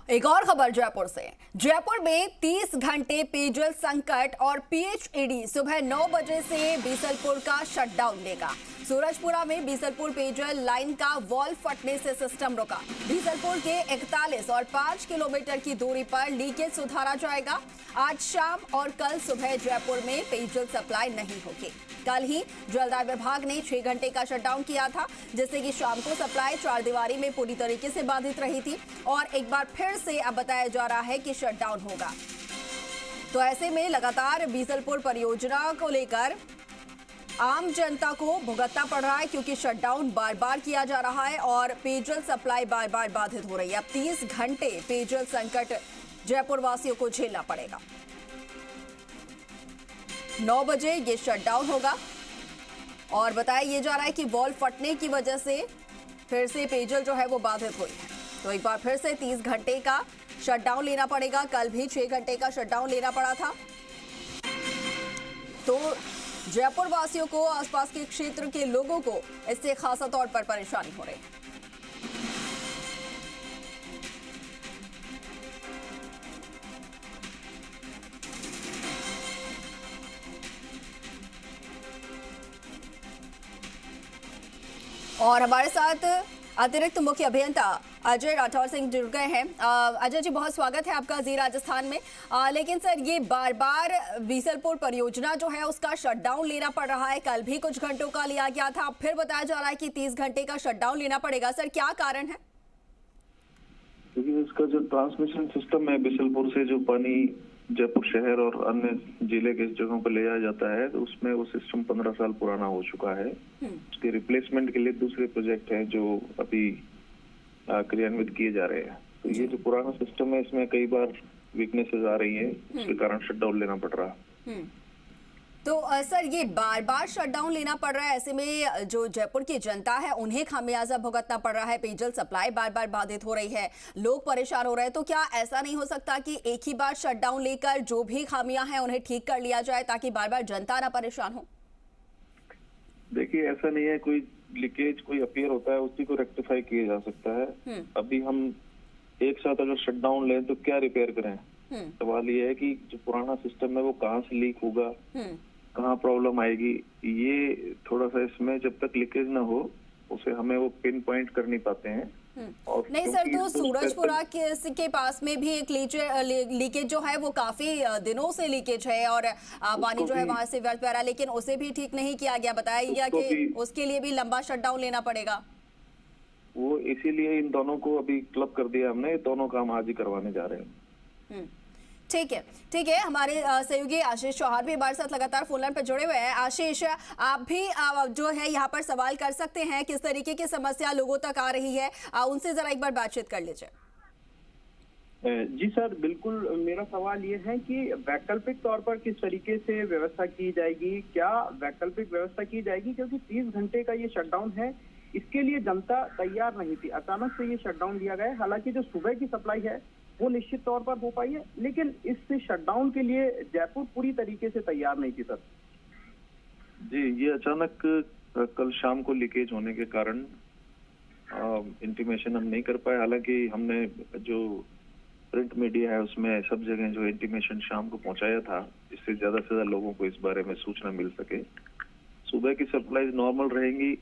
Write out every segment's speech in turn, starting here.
एक और खबर जयपुर से। जयपुर में 30 घंटे पेयजल संकट और पीएचईडी सुबह 9 बजे से बीसलपुर का शटडाउन लेगा। सूरजपुरा में बीसलपुर पेयजल लाइन का वॉल्व फटने से सिस्टम रुका। बीसलपुर के 41 और 5 किलोमीटर की दूरी पर लीकेज सुधारा जाएगा। आज शाम और कल सुबह जयपुर में पेयजल सप्लाई नहीं होगी। कल ही जलदाय विभाग ने 6 घंटे का शटडाउन किया था, जिससे कि शाम को सप्लाई चार दीवारी में पूरी तरीके से बाधित रही थी और एक बार फिर से अब बताया जा रहा है कि शटडाउन होगा। तो ऐसे में लगातार बीसलपुर परियोजना को लेकर आम जनता को भुगतना पड़ रहा है, क्योंकि शटडाउन बार बार किया जा रहा है और पेयजल सप्लाई बार बार बाधित हो रही है। अब 30 घंटे पेयजल संकट जयपुर वासियों को झेलना पड़ेगा। 9 बजे ये शटडाउन होगा और बताया ये जा रहा है कि वॉल्व फटने की वजह से फिर से पेयजल जो है वो बाधित हुई है। तो एक बार फिर से 30 घंटे का शटडाउन लेना पड़ेगा। कल भी 6 घंटे का शटडाउन लेना पड़ा था। तो जयपुर वासियों को, आसपास के क्षेत्र के लोगों को इससे खासा तौर पर परेशानी हो रही है। और हमारे साथ अतिरिक्त मुख्य अभियंता अजय राठौर सिंह जुड़ गए हैं। अजय जी, बहुत स्वागत है आपका जी राजस्थान में। लेकिन सर, ये बार बार बीसलपुर परियोजना जो है उसका शटडाउन लेना पड़ रहा है। कल भी कुछ घंटों का लिया गया था, अब फिर बताया जा रहा है कि 30 घंटे का शटडाउन लेना पड़ेगा। सर, क्या कारण है? क्योंकि इसका जो ट्रांसमिशन सिस्टम है, बीसलपुर से जो पानी जयपुर शहर और अन्य जिले के जगहों पर ले जाया जाता है, तो उसमें वो सिस्टम 15 साल पुराना हो चुका है। उसके रिप्लेसमेंट के लिए दूसरे प्रोजेक्ट हैं जो अभी क्रियान्वित किए जा रहे हैं। तो ये जो पुराना सिस्टम है, इसमें कई बार वीकनेसेस आ रही हैं, उसके कारण शटडाउन लेना पड़ रहा है। तो सर, ये बार बार शटडाउन लेना पड़ रहा है, ऐसे में जो जयपुर की जनता है उन्हें खामियाजा भुगतना पड़ रहा है। पेयजल सप्लाई बार बार बाधित हो रही है, लोग परेशान हो रहे हैं। तो क्या ऐसा नहीं हो सकता कि एक ही बार शटडाउन लेकर जो भी खामियां हैं उन्हें ठीक कर लिया जाए, ताकि बार बार जनता ना परेशान हो? देखिए, ऐसा नहीं है, कोई लीकेज कोई अपीयर होता है उसी को रेक्टिफाई किया जा सकता है। अभी हम एक साथ अगर शटडाउन लें तो क्या रिपेयर करें? सवाल ये है कि जो पुराना सिस्टम है वो कहाँ से लीक होगा, कहाँ प्रॉब्लम आएगी। ये थोड़ा सा इसमें जब तक लीकेज ना हो उसे हमें वो पिन पॉइंट कर नहीं पाते हैं। और नहीं सर, तो सूरजपुरा के पास में भी एक लीकेज जो है वो काफी दिनों से लीकेज है और पानी जो है वहां से व्यर्थ बह रहा है, लेकिन उसे भी ठीक नहीं किया गया। बताया गया कि उसके लिए भी लंबा शटडाउन लेना पड़ेगा। वो इसीलिए इन दोनों को अभी क्लब कर दिया हमने, दोनों काम आज ही करवाने जा रहे हैं। ठीक है, ठीक है। हमारे सहयोगी आशीष चौहान भी हमारे साथ लगातार फोन लाइन पर जुड़े हुए हैं। आशीष, आप भी जो है यहाँ पर सवाल कर सकते हैं, किस तरीके की समस्या लोगों तक आ रही है, उनसे जरा एक बार बातचीत कर लीजिए। जी सर, बिल्कुल। मेरा सवाल ये है कि वैकल्पिक तौर पर किस तरीके से व्यवस्था की जाएगी, क्या वैकल्पिक व्यवस्था की जाएगी? क्योंकि 30 घंटे का ये शटडाउन है, इसके लिए जनता तैयार नहीं थी। अचानक से ये शटडाउन दिया गया। हालांकि जो सुबह की सप्लाई है वो निश्चित तौर पर हो पाई है, लेकिन इस शटडाउन के लिए जयपुर पूरी तरीके से तैयार नहीं थी सर। जी, ये अचानक कल शाम को लीकेज होने के कारण इंटीमेशन हम नहीं कर पाए। हालांकि हमने जो प्रिंट मीडिया है उसमें सब जगह जो इंटीमेशन शाम को पहुंचाया था, जिससे ज्यादा से ज्यादा लोगों को इस बारे में सूचना मिल सके। सुबह की सप्लाई नॉर्मल रहेंगी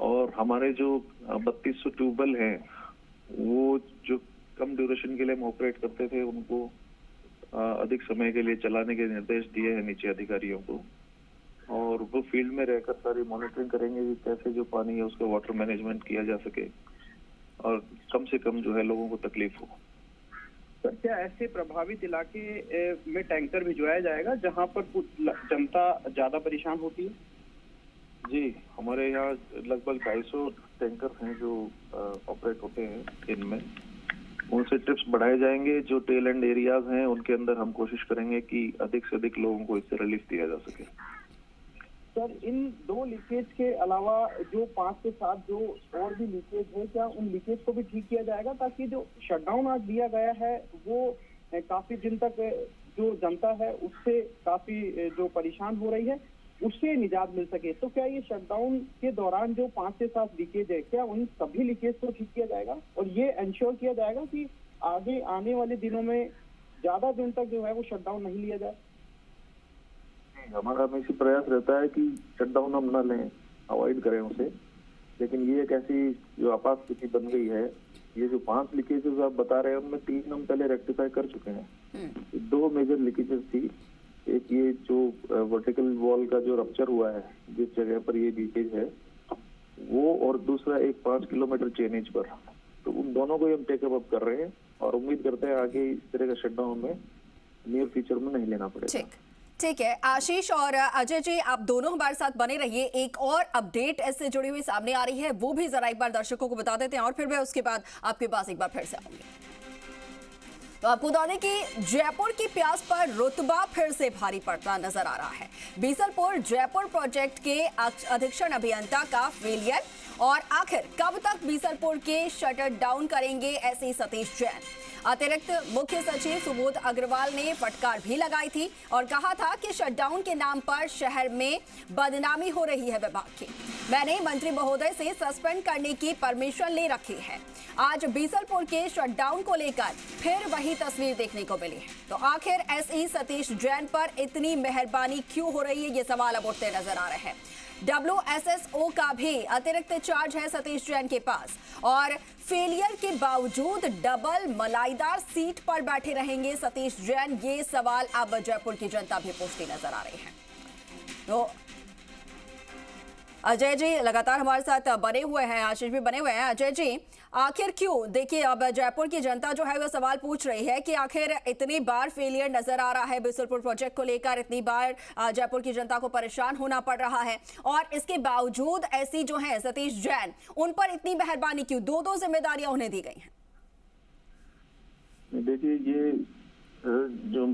और हमारे जो 3200 ट्यूबवेल हैं वो जो कम ड्यूरेशन के लिए हम ऑपरेट करते थे, उनको अधिक समय के लिए चलाने के निर्देश दिए हैं नीचे अधिकारियों को, और वो फील्ड में रहकर सारी मॉनिटरिंग करेंगे कि कैसे जो पानी है उसका वाटर मैनेजमेंट किया जा सके और कम से कम जो है लोगों को तकलीफ हो। सर, क्या ऐसे प्रभावित इलाके में टैंकर भिजवाया जाएगा जहां पर जनता ज्यादा परेशान होती है? जी, हमारे यहाँ लगभग 250 टैंकर हैं जो ऑपरेट होते हैं इनमें। उनसे ट्रिप्स बढ़ाए जाएंगे। जो टेल एंड एरियाज हैं उनके अंदर हम कोशिश करेंगे कि अधिक से अधिक लोगों को इससे रिलीफ दिया जा सके। सर, इन 2 लीकेज के अलावा जो 5 से 7 जो और भी लीकेज है, क्या उन लीकेज को भी ठीक किया जाएगा, ताकि जो शटडाउन आज दिया गया है वो काफी दिन तक जो जनता है उससे काफी जो परेशान हो रही है उससे निजात मिल सके? तो क्या ये शटडाउन के दौरान जो 5 से 7 लीकेज है, क्या उन सभी लीकेज को ठीक किया जाएगा और ये इंश्योर किया जाएगा कि आगे आने वाले दिनों में ज्यादा दिन तक जो है वो शटडाउन नहीं लिया जाए? हमारा हमेशा प्रयास रहता है कि शटडाउन हम न लें, अवॉइड करें उसे। लेकिन ये एक ऐसी जो आपात स्थिति बन गई है, ये जो 5 लीकेजेस आप बता रहे हैं उनमें 3 हम पहले रेक्टिफाई कर चुके हैं। 2 मेजर लीकेजेस थी, एक ये जो वर्टिकल वॉल का जो रप्चर हुआ है जिस जगह पर ये लीकेज है वो, और दूसरा एक 5 किलोमीटर चेनेज पर। तो उन दोनों को ही हम टेकअप अप कर रहे हैं और उम्मीद करते हैं आगे इस तरह का शटडाउन में नियर फ्यूचर में नहीं लेना पड़ेगा। ठीक है आशीष और अजय जी, आप दोनों हमारे साथ बने रहिए। एक और अपडेट इससे जुड़ी हुई सामने आ रही है, वो भी जरा एक बार दर्शकों को बता देते हैं और फिर मैं उसके बाद आपके पास एक बार फिर से आऊंगी। तो आपको बता दें कि जयपुर की प्यास पर रुतबा फिर से भारी पड़ता नजर आ रहा है। बीसलपुर जयपुर प्रोजेक्ट के अधीक्षण अभियंता का फेलियर, और आखिर कब तक बीसलपुर के शटर डाउन करेंगे एसई सतीश जैन। अतिरिक्त मुख्य सचिव सुबोध अग्रवाल ने फटकार भी लगाई थी और कहा था कि शटडाउन के नाम पर शहर में बदनामी हो रही है विभाग की। मैंने मंत्री महोदय से सस्पेंड करने की परमिशन ले रखी है। आज बीसलपुर के शटडाउन को लेकर फिर वही तस्वीर देखने को मिली है। तो आखिर एसई सतीश जैन पर इतनी मेहरबानी क्यों हो रही है, ये सवाल अब उठते नजर आ रहे हैं। WSSO का भी अतिरिक्त चार्ज है सतीश जैन के पास, और फेलियर के बावजूद डबल मलाईदार सीट पर बैठे रहेंगे सतीश जैन, ये सवाल अब जयपुर की जनता भी पूछती नजर आ रही है। तो अजय जी लगातार हमारे साथ बने हुए हैं, आशीष भी बने हुए हैं। अजय जी, आखिर क्यों, देखिए अब जयपुर की जनता जो है वो सवाल पूछ रही है कि आखिर इतनी बार फेलियर नजर आ रहा है बीसलपुर प्रोजेक्ट को लेकर, इतनी बार जयपुर की जनता को परेशान होना पड़ रहा है, और इसके बावजूद ऐसी जो है सतीश जैन, उन पर इतनी मेहरबानी क्यों, 2 जिम्मेदारियां उन्हें दी गई हैं? देखिए ये जो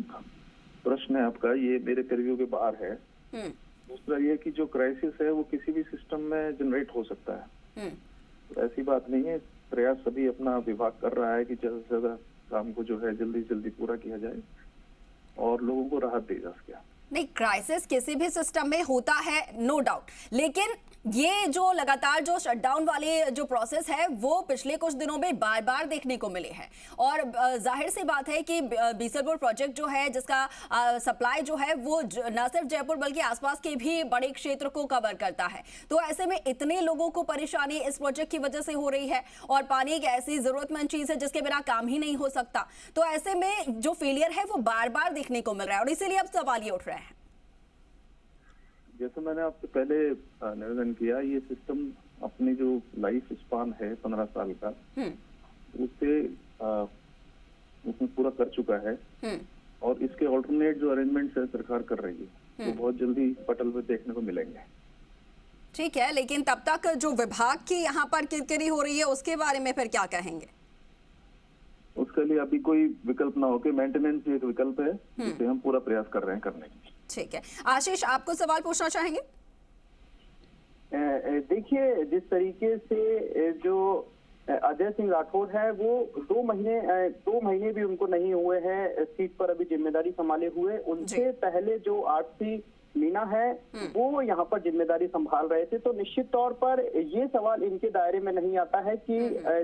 प्रश्न है आपका, ये मेरे कर्वियों के बाहर है। दूसरा ये कि जो क्राइसिस है वो किसी भी सिस्टम में जनरेट हो सकता है, तो ऐसी बात नहीं है। प्रयास सभी अपना विभाग कर रहा है कि ज्यादा से ज्यादा काम को जो है जल्दी जल्दी पूरा किया जाए और लोगों को राहत दी जा सके। नहीं, क्राइसिस किसी भी सिस्टम में होता है, नो डाउट, लेकिन ये जो लगातार जो शटडाउन वाले जो प्रोसेस है वो पिछले कुछ दिनों में बार बार देखने को मिले हैं, और जाहिर सी बात है कि बीसलपुर प्रोजेक्ट जो है जिसका सप्लाई जो है वो न सिर्फ जयपुर बल्कि आसपास के भी बड़े क्षेत्र को कवर करता है। तो ऐसे में इतने लोगों को परेशानी इस प्रोजेक्ट की वजह से हो रही है, और पानी एक ऐसी जरूरतमंद चीज है जिसके बिना काम ही नहीं हो सकता। तो ऐसे में जो फेलियर है वो बार बार देखने को मिल रहा है, और इसीलिए अब सवाल ये उठ रहे हैं। जैसे मैंने आपसे पहले निवेदन किया, ये सिस्टम अपनी जो लाइफ स्पान है 15 साल का, उससे उसमें पूरा कर चुका है, और इसके ऑल्टरनेट जो अरेंजमेंट्स है सरकार कर रही है, वो बहुत जल्दी पटल पे देखने को मिलेंगे। ठीक है, लेकिन तब तक जो विभाग की यहाँ पर किरकिरी हो रही है उसके बारे में फिर क्या कहेंगे? उसके लिए अभी कोई विकल्प ना हो के मेंटेनेंस एक विकल्प है जिसे हम पूरा प्रयास कर रहे हैं करने की। ठीक है, आशीष आपको सवाल पूछना चाहेंगे? देखिए, जिस तरीके से जो अजय सिंह राठौर है वो 2 महीने भी उनको नहीं हुए हैं सीट पर अभी जिम्मेदारी संभाले हुए। उनसे पहले जो आरसी मीना है वो यहाँ पर जिम्मेदारी संभाल रहे थे, तो निश्चित तौर पर ये सवाल इनके दायरे में नहीं आता है कि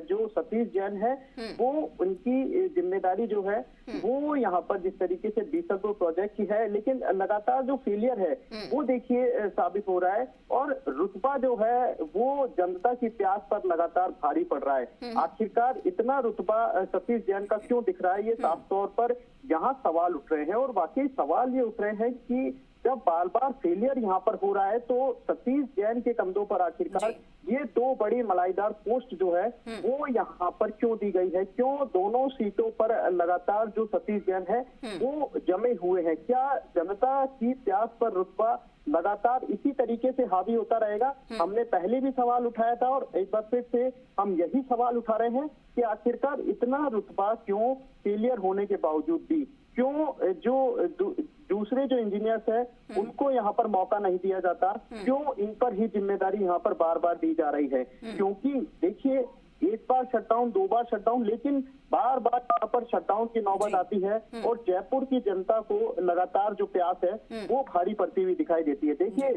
जो सतीश जैन है वो उनकी जिम्मेदारी जो है वो यहाँ पर जिस तरीके से बीसलपुर प्रोजेक्ट की है। लेकिन लगातार जो फेलियर है वो देखिए साबित हो रहा है, और रुतबा जो है वो जनता की प्यास पर लगातार भारी पड़ रहा है। आखिरकार इतना रुतबा सतीश जैन का क्यों दिख रहा है, ये साफ तौर पर यहाँ सवाल उठ रहे हैं। और वाकई सवाल ये उठ रहे हैं कि जब बार बार फेलियर यहाँ पर हो रहा है तो सतीश जैन के कंधों पर आखिरकार ये 2 बड़ी मलाईदार पोस्ट जो है वो यहाँ पर क्यों दी गई है, क्यों दोनों सीटों पर लगातार जो सतीश जैन है वो जमे हुए हैं? क्या जनता की प्यास पर रुतबा लगातार इसी तरीके से हावी होता रहेगा? हमने पहले भी सवाल उठाया था और एक बार फिर से हम यही सवाल उठा रहे हैं कि आखिरकार इतना रुतबा क्यों फेलियर होने के बावजूद भी, क्यों जो दूसरे जो इंजीनियर्स है उनको यहाँ पर मौका नहीं दिया जाता, क्यों इन पर ही जिम्मेदारी यहाँ पर बार बार दी जा रही है? क्योंकि देखिए, 1 बार शटडाउन, 2 बार शटडाउन, लेकिन बार बार यहाँ पर शटडाउन की नौबत आती है और जयपुर की जनता को लगातार जो प्यास है वो भारी पड़ती हुई दिखाई देती है। देखिए,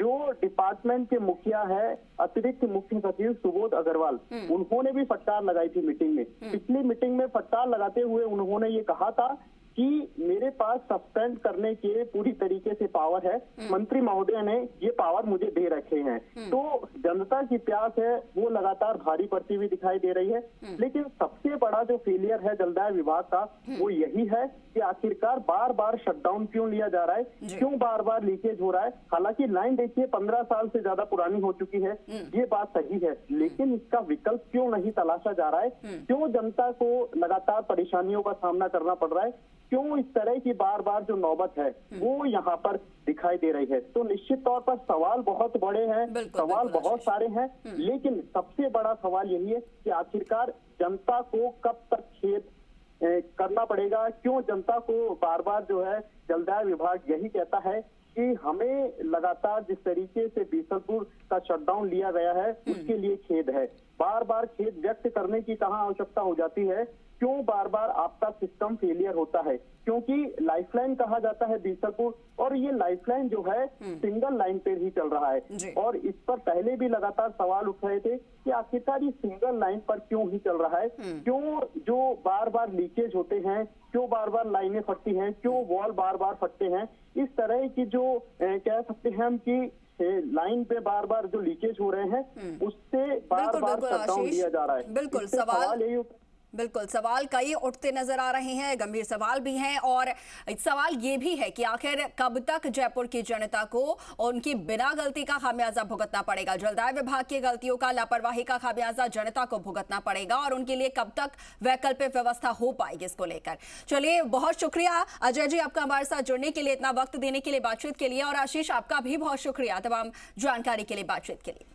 जो डिपार्टमेंट के मुखिया है अतिरिक्त मुख्य सचिव सुबोध अग्रवाल, उन्होंने भी फटकार लगाई थी मीटिंग में। पिछली मीटिंग में फटकार लगाते हुए उन्होंने ये कहा था कि मेरे पास सस्पेंड करने के पूरी तरीके से पावर है, मंत्री महोदय ने ये पावर मुझे दे रखे हैं। तो जनता की प्यास है वो लगातार भारी पड़ती हुई दिखाई दे रही है। लेकिन सबसे बड़ा जो फेलियर है जलदाय विभाग का वो यही है कि आखिरकार बार बार शटडाउन क्यों लिया जा रहा है, क्यों बार बार लीकेज हो रहा है। हालांकि लाइन देखिए 15 साल से ज्यादा पुरानी हो चुकी है, ये बात सही है, लेकिन इसका विकल्प क्यों नहीं तलाशा जा रहा है, क्यों जनता को लगातार परेशानियों का सामना करना पड़ रहा है, क्यों इस तरह की बार बार जो नौबत है वो यहाँ पर दिखाई दे रही है। तो निश्चित तौर पर सवाल बहुत बड़े हैं, सवाल बहुत सारे हैं, लेकिन सबसे बड़ा सवाल यही है कि आखिरकार जनता को कब तक खेद करना पड़ेगा, क्यों जनता को बार बार जो है जलदाय विभाग यही कहता है कि हमें लगातार जिस तरीके से बीसलपुर का शटडाउन लिया गया है उसके लिए खेद है। बार बार खेद व्यक्त करने की कहाँ आवश्यकता हो जाती है, क्यों बार बार आपका सिस्टम फेलियर होता है, क्योंकि लाइफलाइन कहा जाता है बीसलपुर, और ये लाइफलाइन जो है सिंगल लाइन पे ही चल रहा है। और इस पर पहले भी लगातार सवाल उठ रहे थे कि आखिरकार ये सिंगल लाइन पर क्यों ही चल रहा है, क्यों जो बार बार लीकेज होते हैं, क्यों बार बार लाइनें फटती हैं, क्यों वॉल बार बार फटते हैं। इस तरह की जो कह सकते हैं हम कि लाइन पे बार बार जो लीकेज हो रहे हैं उससे बार बार शटडाउन लिया जा रहा है। बिल्कुल सवाल कई उठते नजर आ रहे हैं, गंभीर सवाल भी हैं, और सवाल ये भी है कि आखिर कब तक जयपुर की जनता को उनकी बिना गलती का खामियाजा भुगतना पड़ेगा, जलदाय विभाग की गलतियों का, लापरवाही का खामियाजा जनता को भुगतना पड़ेगा, और उनके लिए कब तक वैकल्पिक व्यवस्था हो पाएगी इसको लेकर। चलिए, बहुत शुक्रिया अजय जी आपका हमारे साथ जुड़ने के लिए, इतना वक्त देने के लिए, बातचीत के लिए, और आशीष आपका भी बहुत शुक्रिया तमाम जानकारी के लिए, बातचीत के लिए।